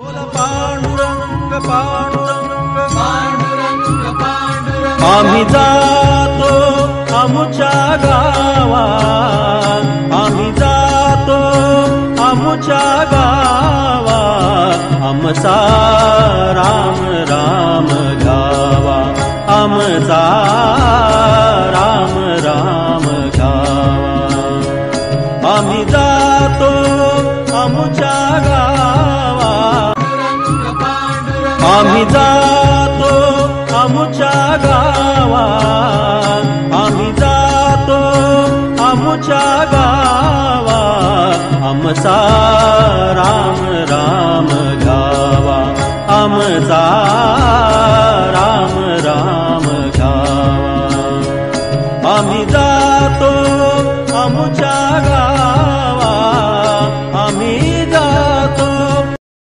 पांडुरंग पांडुरंग पांडुरंग पांडुरंग आम्ही जातो आमुच्या गावा, आम्ही जातो आमुच्या गावा, आमचा राम राम घ्यावा, आमचा राम राम घ्यावा. आम्ही जातो आमुच्या गावा, आम्ही जातो आमुच्या गावा, आम्ही जातो आमुच्या गावा, आमचा राम राम